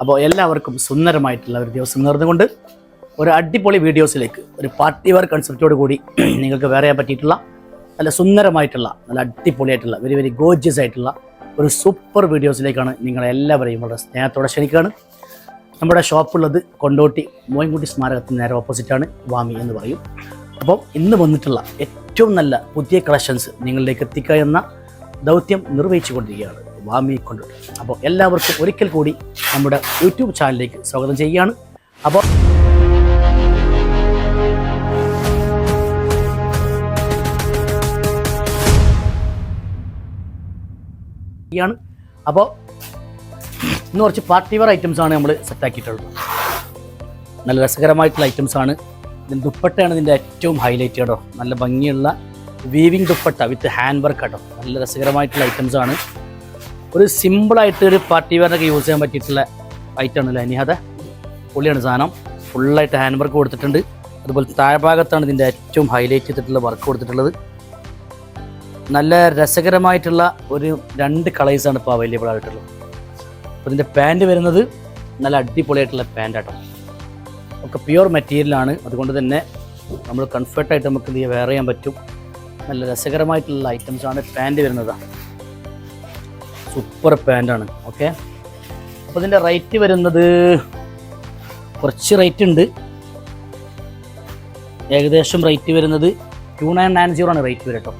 അപ്പോൾ എല്ലാവർക്കും സുന്ദരമായിട്ടുള്ള ഒരു ദിവസം നേർന്നുകൊണ്ട് ഒരു അടിപൊളി വീഡിയോസിലേക്ക് ഒരു പാർട്ടി വെയർ കൺസെപ്റ്റോട് കൂടി നിങ്ങൾക്ക് വേറെ ചെയ്യാൻ പറ്റിയിട്ടുള്ള നല്ല സുന്ദരമായിട്ടുള്ള നല്ല അടിപൊളിയായിട്ടുള്ള വെരി വെരി ഗോർജിയസ് ആയിട്ടുള്ള ഒരു സൂപ്പർ വീഡിയോസിലേക്കാണ് നിങ്ങളെല്ലാവരെയും വളരെ സ്നേഹത്തോടെ ക്ഷണിക്കുകയാണ്. നമ്മുടെ ഷോപ്പുള്ളത് കൊണ്ടോട്ടി മോയിൻകുട്ടി സ്മാരകത്തിന് നേരെ ഓപ്പോസിറ്റാണ്, വാമി എന്ന് പറയും. അപ്പോൾ ഇന്ന് വന്നിട്ടുള്ള ഏറ്റവും നല്ല പുതിയ കളക്ഷൻസ് നിങ്ങളിലേക്ക് എത്തിക്കുക എന്ന ദൗത്യം നിർവഹിച്ചു കൊണ്ടിരിക്കുകയാണ് വാമി കൊണ്ടോട്ടി. അപ്പോൾ എല്ലാവർക്കും ഒരിക്കൽ കൂടി നമ്മുടെ യൂട്യൂബ് ചാനലിലേക്ക് സ്വാഗതം ചെയ്യുകയാണ്. അപ്പോൾ അപ്പോൾ ഇന്ന് കുറച്ച് പാർട്ടി വെയർ ഐറ്റംസാണ് നമ്മൾ സെറ്റാക്കിയിട്ടുള്ളത്. നല്ല രസകരമായിട്ടുള്ള ഐറ്റംസാണ്. ഇതിൻ്റെ ദുപ്പട്ടയാണ് ഇതിൻ്റെ ഏറ്റവും ഹൈലൈറ്റ് കേട്ടോ. നല്ല ഭംഗിയുള്ള വീവിങ് ദുപ്പട്ട വിത്ത് ഹാൻഡ് വർക്ക് കേട്ടോ. നല്ല രസകരമായിട്ടുള്ള ഐറ്റംസാണ്. ഒരു സിമ്പിളായിട്ട് ഒരു പാർട്ടി വെയറിനൊക്കെ യൂസ് ചെയ്യാൻ പറ്റിയിട്ടുള്ള ഐറ്റമാണല്ലോ അനിഹത. പൊളിയാണ് സാധനം. ഫുള്ളായിട്ട് ഹാൻഡ് വർക്ക് കൊടുത്തിട്ടുണ്ട്. അതുപോലെ താഴ്ഭാഗത്താണ് ഇതിൻ്റെ ഏറ്റവും ഹൈലൈറ്റ് ചെയ്തിട്ടുള്ള വർക്ക് കൊടുത്തിട്ടുള്ളത്. നല്ല രസകരമായിട്ടുള്ള ഒരു 2 കളേഴ്സാണ് ഇപ്പോൾ അവൈലബിൾ ആയിട്ടുള്ളത്. അപ്പോൾ ഇതിൻ്റെ പാൻറ്റ് വരുന്നത് നല്ല അടിപൊളിയായിട്ടുള്ള പാൻറ്റാട്ടോ. ഒക്കെ പ്യുവർ മെറ്റീരിയലാണ്. അതുകൊണ്ട് തന്നെ നമ്മൾ കംഫർട്ടായിട്ട് നമുക്ക് ഇത് വെയർ ചെയ്യാൻ പറ്റും. നല്ല രസകരമായിട്ടുള്ള ഐറ്റംസാണ്. പാൻറ്റ് വരുന്നതാണ് സൂപ്പർ പാൻറ്റാണ്. ഓക്കെ, അപ്പോൾ ഇതിൻ്റെ റേറ്റ് വരുന്നത് കുറച്ച് റേറ്റ് ഉണ്ട്. ഏകദേശം റേറ്റ് വരുന്നത് 2990 ആണ് റേറ്റ് വരും കേട്ടോ.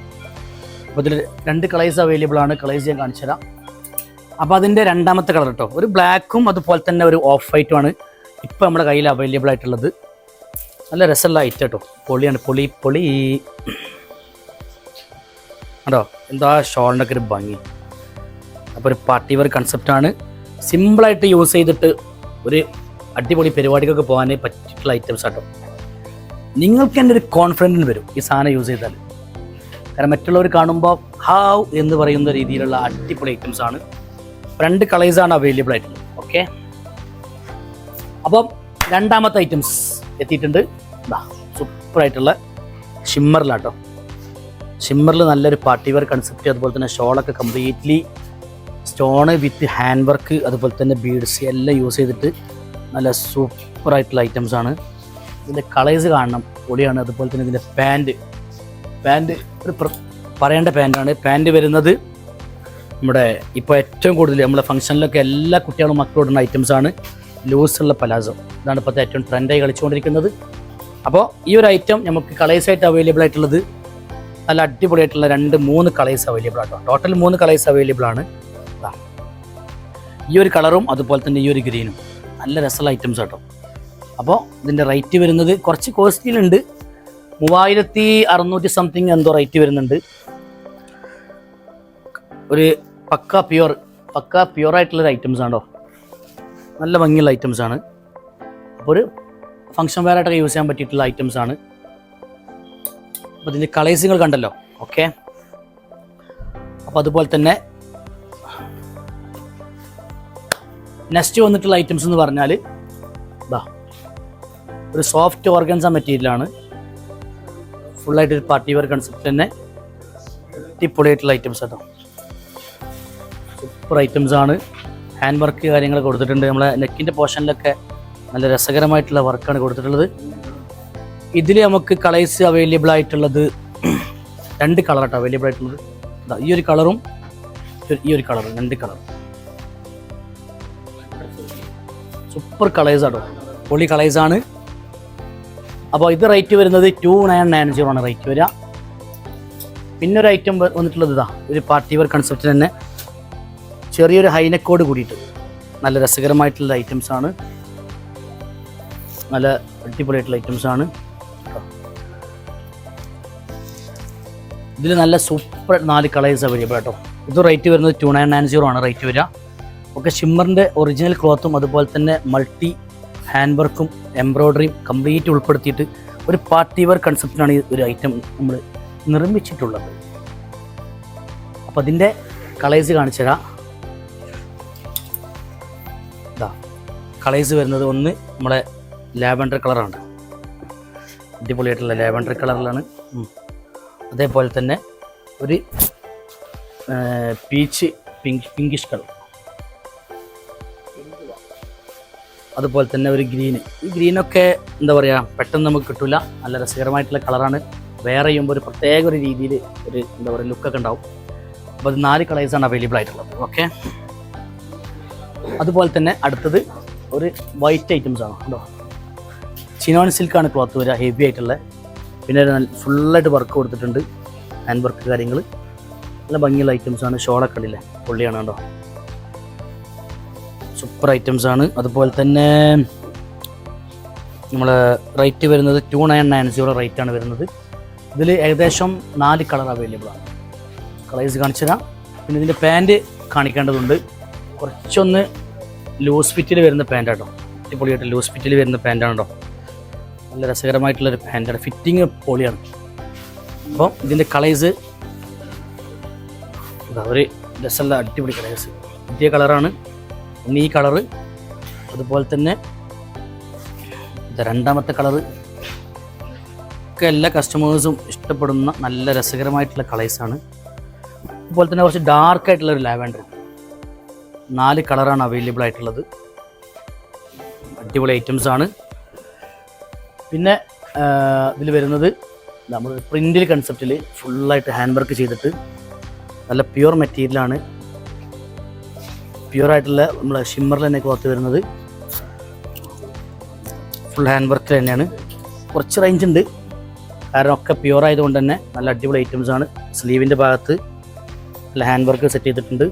അപ്പോൾ ഇതിൽ 2 കളേഴ്സ് അവൈലബിൾ ആണ്. കളേഴ്സ് ഞാൻ കാണിച്ചു തരാം. അപ്പോൾ അതിൻ്റെ രണ്ടാമത്തെ കളർ കേട്ടോ, ഒരു ബ്ലാക്കും അതുപോലെ തന്നെ ഒരു ഓഫ് വൈറ്റുമാണ് ഇപ്പോൾ നമ്മുടെ കയ്യിൽ അവൈലബിൾ ആയിട്ടുള്ളത്. നല്ല രസമുള്ള ഐറ്റം കേട്ടോ. പൊളിയാണ്, പൊളി കേട്ടോ. എന്താ ഷോളിനൊക്കെ ഒരു ഭംഗി. അപ്പോൾ ഒരു പാർട്ടി വെയർ കൺസെപ്റ്റാണ്. സിമ്പിളായിട്ട് യൂസ് ചെയ്തിട്ട് ഒരു അടിപൊളി പരിപാടിക്കൊക്കെ പോകാൻ പറ്റിയിട്ടുള്ള ഐറ്റംസ് കേട്ടോ. നിങ്ങൾക്ക് തന്നെ ഒരു കോൺഫിഡൻസ് വരും ഈ സാധനം യൂസ് ചെയ്താൽ. കാരണം മറ്റുള്ളവർ കാണുമ്പോൾ ഹാവ് എന്ന് പറയുന്ന രീതിയിലുള്ള അടിപൊളി ഐറ്റംസ് ആണ്. 2 കളേഴ്സാണ് അവൈലബിൾ ആയിട്ടുള്ളത്. ഓക്കെ, അപ്പം രണ്ടാമത്തെ ഐറ്റംസ് എത്തിയിട്ടുണ്ട്. സൂപ്പറായിട്ടുള്ള ഷിമ്മറിലാട്ടോ. ഷിമ്മറിൽ നല്ലൊരു പാർട്ടി വെയർ കൺസെപ്റ്റ്. അതുപോലെ തന്നെ ഷോളൊക്കെ completely stone with hand work അതുപോലെ തന്നെ ബീഡ്സ് എല്ലാം യൂസ് ചെയ്തിട്ട് നല്ല സൂപ്പറായിട്ടുള്ള ഐറ്റംസ് ആണ്. ഇതിൻ്റെ കളേഴ്സ് കാണണം, പൊളിയാണ്. അതുപോലെ തന്നെ ഇതിൻ്റെ പാൻറ്റ് ഒരു പറയേണ്ട പാൻറ്റാണ്. പാൻറ്റ് വരുന്നത് നമ്മുടെ ഇപ്പോൾ ഏറ്റവും കൂടുതൽ നമ്മളെ ഫംഗ്ഷനിലൊക്കെ എല്ലാ കുട്ടികളും മക്കളോടുന്ന ഐറ്റംസാണ്. ലൂസുള്ള പലാസോ. ഇതാണ് ഇപ്പോഴത്തെ ഏറ്റവും ട്രെൻഡായി കളിച്ചുകൊണ്ടിരിക്കുന്നത്. അപ്പോൾ ഈ ഒരു ഐറ്റം നമുക്ക് കളേഴ്സായിട്ട് അവൈലബിൾ ആയിട്ടുള്ളത് നല്ല അടിപൊളിയായിട്ടുള്ള 2-3 കളേഴ്സ് അവൈലബിൾ ആട്ടോ. ടോട്ടൽ 3 കളേഴ്സ് അവൈലബിൾ ആണ്. ഈ ഒരു കളറും അതുപോലെ തന്നെ ഈ ഒരു ഗ്രീനും നല്ല രസമുള്ള ഐറ്റംസ് കേട്ടോ. അപ്പോൾ ഇതിൻ്റെ റേറ്റ് വരുന്നത് കുറച്ച് കോസ്റ്റ്ലിയുണ്ട്. 3600 സംതിങ് എന്തോ റേറ്റ് വരുന്നുണ്ട്. ഒരു പക്ക പ്യുവറായിട്ടുള്ളൊരു ഐറ്റംസ് ആണോ. നല്ല ഭംഗിയുള്ള ഐറ്റംസാണ്. അപ്പോൾ ഒരു ഫംഗ്ഷൻ വെയറായിട്ടൊക്കെ യൂസ് ചെയ്യാൻ പറ്റിയിട്ടുള്ള ഐറ്റംസാണ്. അപ്പോൾ ഇതിൻ്റെ കളേഴ്സ് നിങ്ങൾ കണ്ടല്ലോ. ഓക്കെ, അപ്പോൾ അതുപോലെ തന്നെ നെക്സ്റ്റ് വന്നിട്ടുള്ള ഐറ്റംസ് എന്ന് പറഞ്ഞാൽ ഒരു സോഫ്റ്റ് ഓർഗൻസ മെറ്റീരിയലാണ്. ഫുള്ളായിട്ടൊരു പാർട്ടി വെയർ കൺസെപ്റ്റ് തന്നെ അടിപൊളിയായിട്ടുള്ള ഐറ്റംസ് കേട്ടോ. സൂപ്പർ ഐറ്റംസാണ്. ഹാൻഡ് വർക്ക് കാര്യങ്ങൾ കൊടുത്തിട്ടുണ്ട്. നമ്മളെ നെക്കിൻ്റെ പോർഷനിലൊക്കെ നല്ല രസകരമായിട്ടുള്ള വർക്കാണ് കൊടുത്തിട്ടുള്ളത്. ഇതിൽ നമുക്ക് കളേഴ്സ് അവൈലബിൾ ആയിട്ടുള്ളത് 2 കളറാട്ടോ അവൈലബിൾ ആയിട്ടുള്ളത്. ഈ ഒരു കളറും ഈ ഒരു കളറും 2 കളർ സൂപ്പർ കളേഴ്സ് ആട്ടോ. പൊളി കളേഴ്സാണ്. അപ്പോൾ ഇത് റേറ്റ് വരുന്നത് 2990 ആണ് റേറ്റ് വരിക. പിന്നെ ഒരു ഐറ്റം വന്നിട്ടുള്ളത് ഒരു പാർട്ടി വെയർ കൺസെപ്റ്റ് തന്നെ ചെറിയൊരു ഹൈനെക്കോട് കൂടിയിട്ട് നല്ല രസകരമായിട്ടുള്ള ഐറ്റംസാണ്. നല്ല അടിപൊളിയായിട്ടുള്ള ഐറ്റംസാണ്. ഇതിൽ നല്ല സൂപ്പർ 4 കളേഴ്സ് അവൈലബിൾ കേട്ടോ. ഇത് റേറ്റ് വരുന്നത് 2990 ആണ് റേറ്റ് വരിക. ഒക്കെ ഷിമ്മറിൻ്റെ ഒറിജിനൽ ക്ലോത്തും അതുപോലെ തന്നെ മൾട്ടി ഹാൻഡ് വർക്കും എംബ്രോയ്ഡറിയും കംപ്ലീറ്റ് ഉൾപ്പെടുത്തിയിട്ട് ഒരു പാർട്ടി വെയർ കൺസെപ്റ്റിനാണ് ഈ ഒരു ഐറ്റം നമ്മൾ നിർമ്മിച്ചിട്ടുള്ളത്. അപ്പോൾ അതിൻ്റെ കളേഴ്സ് കാണിച്ചു തരാം. കളേഴ്സ് വരുന്നത് ഒന്ന് നമ്മുടെ ലാവൻഡർ കളറാണ്. അടിപൊളിയായിട്ടുള്ള ലാവൻഡർ കളറിലാണ്. അതേപോലെ തന്നെ ഒരു പീച്ച് പിങ്കിഷ് കളർ അതുപോലെ തന്നെ ഒരു ഗ്രീന്. ഈ ഗ്രീനൊക്കെ എന്താ പറയുക, പെട്ടെന്ന് നമുക്ക് കിട്ടില്ല. നല്ല രസകരമായിട്ടുള്ള കളറാണ്. വേറെ ചെയ്യുമ്പോൾ ഒരു പ്രത്യേക ഒരു രീതിയിൽ ഒരു എന്താ പറയുക ലുക്കൊക്കെ ഉണ്ടാവും. അപ്പോൾ അത് 4 കളേഴ്സാണ് അവൈലബിൾ ആയിട്ടുള്ളത്. ഓക്കെ, അതുപോലെ തന്നെ അടുത്തത് ഒരു വൈറ്റ് ഐറ്റംസ് ആണ് കേട്ടോ. ചിനോൺ സിൽക്കാണ് ക്ലോത്ത് വരിക, ഹെവി ആയിട്ടുള്ള. പിന്നെ ഫുള്ളായിട്ട് വർക്ക് കൊടുത്തിട്ടുണ്ട്, ഹാൻഡ് വർക്ക് കാര്യങ്ങൾ. നല്ല ഭംഗിയുള്ള ഐറ്റംസാണ്. ഷോളൊക്കെ ഉണ്ടല്ലേ, പൊള്ളിയാണ് കേട്ടോ. സൂപ്പർ ഐറ്റംസാണ്. അതുപോലെ തന്നെ നമ്മൾ റേറ്റ് വരുന്നത് 2990 റേറ്റാണ് വരുന്നത്. ഇതിൽ ഏകദേശം 4 കളർ അവൈലബിൾ ആണ്. കളേഴ്സ് കാണിച്ചു തരാം. പിന്നെ ഇതിൻ്റെ പാൻറ്റ് കാണിക്കേണ്ടതുണ്ട്. കുറച്ചൊന്ന് ലൂസ് ഫിറ്റിൽ വരുന്ന പാൻറ്റ് കേട്ടോ. അടിപൊളിയായിട്ട് ലൂസ് ഫിറ്റിൽ വരുന്ന പാൻറ്റാണ് കേട്ടോ. നല്ല രസകരമായിട്ടുള്ളൊരു പാൻറ്റാണ്. ഫിറ്റിങ് പൊളിയാണ്. അപ്പോൾ ഇതിൻ്റെ കളേഴ്സ് ഒരു രസമുള്ള അടിപൊളി കളേഴ്സ്. പുതിയ കളറാണ്. ഈ കളറ്, അതുപോലെ തന്നെ ഇത് രണ്ടാമത്തെ കളറ് ഒക്കെ എല്ലാ കസ്റ്റമേഴ്സും ഇഷ്ടപ്പെടുന്ന നല്ല രസകരമായിട്ടുള്ള കളേഴ്സാണ്. അതുപോലെ തന്നെ കുറച്ച് ഡാർക്കായിട്ടുള്ളൊരു ലാവൻഡർ. 4 കളറാണ് അവൈലബിൾ ആയിട്ടുള്ളത്. അടിപൊളി ഐറ്റംസാണ്. പിന്നെ ഇതിൽ വരുന്നത് നമ്മൾ പ്രിൻ്റിൽ കൺസെപ്റ്റിൽ ഫുള്ളായിട്ട് ഹാൻഡ് വർക്ക് ചെയ്തിട്ട് നല്ല പ്യുവർ മെറ്റീരിയലാണ്. പ്യുവറായിട്ടുള്ള നമ്മളെ ഷിമ്മറിൽ തന്നെ ക്ലോത്ത് വരുന്നത്. ഫുൾ ഹാൻഡ് വർക്ക് തന്നെയാണ്. കുറച്ച് റേഞ്ച് ഉണ്ട്, കാരണം ഒക്കെ പ്യുവർ ആയതുകൊണ്ട് തന്നെ നല്ല അടിപൊളി ഐറ്റംസാണ്. സ്ലീവിൻ്റെ ഭാഗത്ത് നല്ല ഹാൻഡ് വർക്ക് സെറ്റ് ചെയ്തിട്ടുണ്ട്.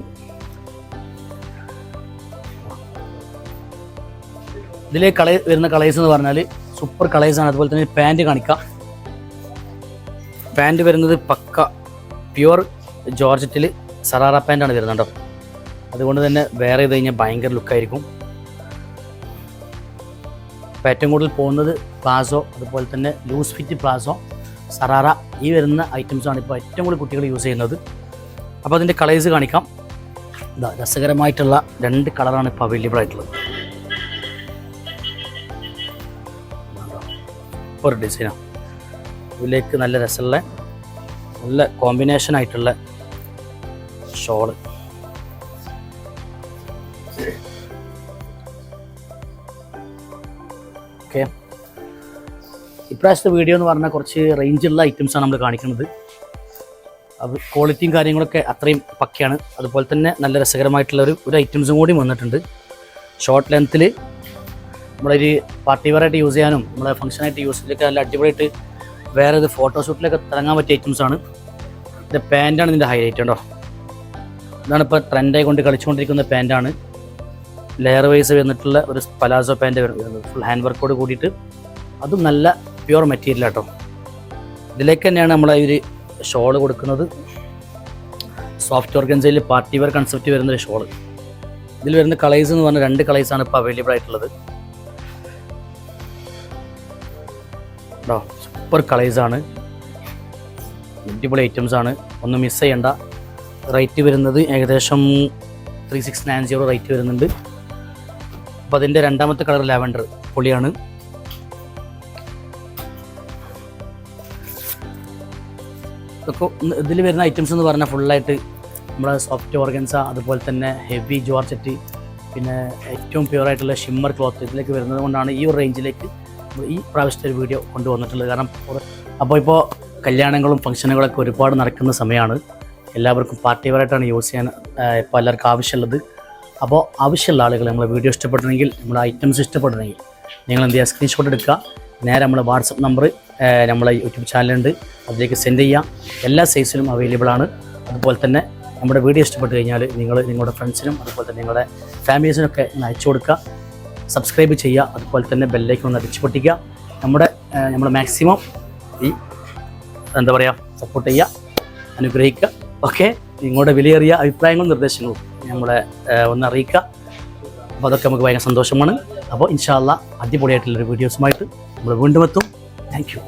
ഇതിലെ വരുന്ന കളേഴ്സ് എന്ന് പറഞ്ഞാൽ സൂപ്പർ കളേഴ്സാണ്. അതുപോലെ തന്നെ പാൻറ്റ് കാണിക്കാം. പാൻറ്റ് വരുന്നത് പക്ക പ്യുവർ ജോർജറ്റിൽ സറാറ പാൻറ്റാണ് വരുന്നത് കേട്ടോ. അതുകൊണ്ട് തന്നെ വേറെ ചെയ്ത് കഴിഞ്ഞാൽ ഭയങ്കര ലുക്കായിരിക്കും. ഇപ്പോൾ ഏറ്റവും കൂടുതൽ പോകുന്നത് പ്ലാസോ, അതുപോലെ തന്നെ ലൂസ് ഫിറ്റ് പ്ലാസോ, സറാറ, ഈ വരുന്ന ഐറ്റംസാണ് ഇപ്പോൾ ഏറ്റവും കൂടുതൽ കുട്ടികൾ യൂസ് ചെയ്യുന്നത്. അപ്പോൾ അതിൻ്റെ കളേഴ്സ് കാണിക്കാം. ഇതാ രസകരമായിട്ടുള്ള 2 കളറാണ് ഇപ്പോൾ അവൈലബിൾ ആയിട്ടുള്ളത്. ഒരു ഡിസൈനാണ്. ഇതിലേക്ക് നല്ല രസമുള്ള നല്ല കോമ്പിനേഷൻ ആയിട്ടുള്ള ഷോള്. ഓക്കെ, ഇപ്രാവശ്യത്തെ വീഡിയോ എന്ന് പറഞ്ഞാൽ കുറച്ച് റേഞ്ചുള്ള ഐറ്റംസാണ് നമ്മൾ കാണിക്കുന്നത്. അത് ക്വാളിറ്റിയും കാര്യങ്ങളൊക്കെ അത്രയും പക്കയാണ്. അതുപോലെ തന്നെ നല്ല രസകരമായിട്ടുള്ള ഒരു ഐറ്റംസും കൂടി വന്നിട്ടുണ്ട്. ഷോർട്ട് ലെങ്ത്തിൽ നമ്മളൊരു പാർട്ടി വെയറായിട്ട് യൂസ് ചെയ്യാനും നമ്മളെ ഫംഗ്ഷനായിട്ട് യൂസ് ചെയ്തൊക്കെ നല്ല അടിപൊളിയായിട്ട് വേറെ ഇത് ഫോട്ടോഷൂട്ടിലൊക്കെ തിളങ്ങാൻ പറ്റിയ ഐറ്റംസാണ്. ഇതിൻ്റെ പാൻറ്റാണ് ഇതിൻ്റെ ഹൈലൈറ്റ് കേട്ടോ. ഇതാണ് ഇപ്പോൾ ട്രെൻഡായി കൊണ്ട് കളിച്ചുകൊണ്ടിരിക്കുന്ന പാൻറ്റാണ്. ലെയർ വൈസ് വന്നിട്ടുള്ള ഒരു പലാസോ പാൻറ്റ് വരുന്നത്, ഫുൾ ഹാൻഡ് വർക്കോട് കൂടിയിട്ട്. അതും നല്ല പ്യുവർ മെറ്റീരിയൽ കേട്ടോ. ഇതിലേക്ക് തന്നെയാണ് നമ്മളെ ഒരു ഷോള് കൊടുക്കുന്നത്. സോഫ്റ്റ് ഓർഗൻസയിൽ പാർട്ടി വെയർ കൺസെപ്റ്റ് വരുന്നൊരു ഷോള്. ഇതിൽ വരുന്ന കളേഴ്സ് എന്ന് പറഞ്ഞാൽ 2 കളേഴ്സാണ് ഇപ്പോൾ അവൈലബിൾ ആയിട്ടുള്ളത് കേട്ടോ. സൂപ്പർ കളേഴ്സാണ്, അടിപൊളി ഐറ്റംസാണ്. ഒന്നും മിസ് ചെയ്യണ്ട. റേറ്റ് വരുന്നത് ഏകദേശം 3690 റേറ്റ് വരുന്നുണ്ട്. അപ്പോൾ അതിൻ്റെ രണ്ടാമത്തെ കളർ ലാവൻഡർ പൊളിയാണ്. ഇതൊക്കെ ഇതിൽ വരുന്ന ഐറ്റംസ് എന്ന് പറഞ്ഞാൽ ഫുള്ളായിട്ട് നമ്മളെ സോഫ്റ്റ് ഓർഗൻസ, അതുപോലെ തന്നെ ഹെവി ജോർജറ്റ്, പിന്നെ ഏറ്റവും പ്യുവറായിട്ടുള്ള ഷിമ്മർ ക്ലോത്ത് ഇതിലേക്ക് വരുന്നത് കൊണ്ടാണ് ഈ ഒരു റേഞ്ചിലേക്ക് ഈ പ്രാവശ്യത്തെ ഒരു വീഡിയോ കൊണ്ടുവന്നിട്ടുള്ളത്. കാരണം ഇപ്പോൾ കല്യാണങ്ങളും ഫംഗ്ഷനുകളൊക്കെ ഒരുപാട് നടക്കുന്ന സമയമാണ്. എല്ലാവർക്കും പാർട്ടി വെയറായിട്ടാണ് യൂസ് ചെയ്യാൻ ഇപ്പോൾ എല്ലാവർക്കും ആവശ്യമുള്ളത്. അപ്പോൾ ആവശ്യമുള്ള ആളുകൾ നമ്മളെ വീഡിയോ ഇഷ്ടപ്പെടണമെങ്കിൽ, നമ്മുടെ ഐറ്റംസ് ഇഷ്ടപ്പെടണമെങ്കിൽ നിങ്ങൾ എന്ത് ചെയ്യുക, സ്ക്രീൻഷോട്ട് എടുക്കുക, നേരെ നമ്മളെ വാട്സപ്പ് നമ്പർ നമ്മളെ യൂട്യൂബ് ചാനലുണ്ട്, അതിലേക്ക് സെൻഡ് ചെയ്യാം. എല്ലാ സൈസിലും അവൈലബിൾ ആണ്. അതുപോലെ തന്നെ നമ്മുടെ വീഡിയോ ഇഷ്ടപ്പെട്ട് കഴിഞ്ഞാൽ നിങ്ങൾ നിങ്ങളുടെ ഫ്രണ്ട്സിനും അതുപോലെ തന്നെ നിങ്ങളുടെ ഫാമിലീസിനൊക്കെ അയച്ചു കൊടുക്കുക, സബ്സ്ക്രൈബ് ചെയ്യുക, അതുപോലെ തന്നെ ബെല്ലൈക്കൺ ഒന്ന് അടിച്ചു പൊട്ടിക്കുക. നമ്മൾ മാക്സിമം ഈ എന്താ പറയുക സപ്പോർട്ട് ചെയ്യുക, അനുഗ്രഹിക്കുക. ഓക്കെ, നിങ്ങളുടെ വിലയേറിയ അഭിപ്രായങ്ങളും നിർദ്ദേശങ്ങളും നമ്മളെ ഒന്ന് അറിയിക്കുക. അപ്പോൾ അതൊക്കെ നമുക്ക് ഭയങ്കര സന്തോഷമാണ്. അപ്പോൾ ഇൻഷാ അല്ലാഹ് അടിപൊളിയായിട്ടുള്ളൊരു വീഡിയോസുമായിട്ട് നമ്മൾ വീണ്ടും എത്തും. Thank you.